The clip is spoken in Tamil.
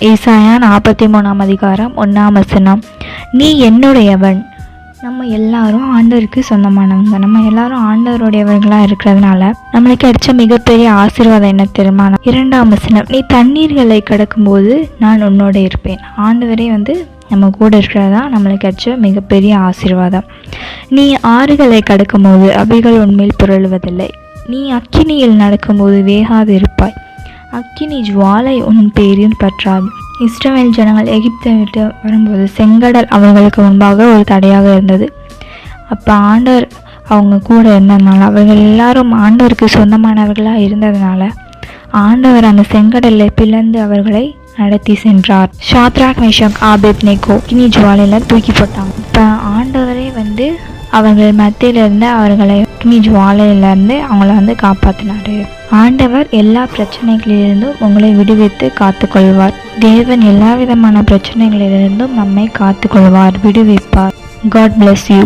ஏசாயா 43 அதிகாரம் 1 நீ என்னுடையவன். நம்ம எல்லாரும் ஆண்டவருக்கு சொந்தமானவங்க. நம்ம எல்லாரும் ஆண்டவருடையவர்களாக இருக்கிறதுனால நம்மளுக்கு கிடைச்ச மிகப்பெரிய ஆசீர்வாதம் என்ன தெரியுமா? 2 நீ தண்ணீர்களை கடக்கும்போது நான் உன்னோட இருப்பேன். ஆண்டவரே நம்ம கூட இருக்கிறதா நம்மளுக்கு கிடைச்ச மிகப்பெரிய ஆசீர்வாதம். நீ ஆறுகளை கடக்கும்போது அவைகள் உண்மையில் புரளுவதில்லை. நீ அக்கினியில் நடக்கும்போது வேகாது இருப்பாய். அக்கினி ஜுவாலை உன் பேரில் பற்றாது. இஸ்ரவேல் ஜனங்கள் எகிப்தை விட்டு வரும்போது செங்கடல் அவர்களுக்கு முன்பாக ஒரு தடையாக இருந்தது. அப்போ ஆண்டவர் அவங்க கூட இருந்ததுனால, அவர்கள் எல்லாரும் ஆண்டவருக்கு சொந்தமானவர்களாக இருந்ததுனால ஆண்டவர் அந்த செங்கடலை பிளந்து அவர்களை நடத்தி சென்றார். ஷாத்ராக், மேஷாக், ஆபேத்நேகோ அக்கினி ஜுவாலையில் தூக்கி போட்டாங்க. இப்போ ஆண்டவரே அவர்கள் மத்தியிலிருந்து அவர்களை அக்னி ஜுவாலையிலிருந்து அவங்கள காப்பாற்றினாரு. ஆண்டவர் எல்லா பிரச்சனைகளிலிருந்தும் உங்களை விடுவித்து காத்துக்கொள்வார். தேவன் எல்லா விதமான பிரச்சனைகளிலிருந்தும் நம்மை காத்துக்கொள்வார், விடுவிப்பார். God bless you.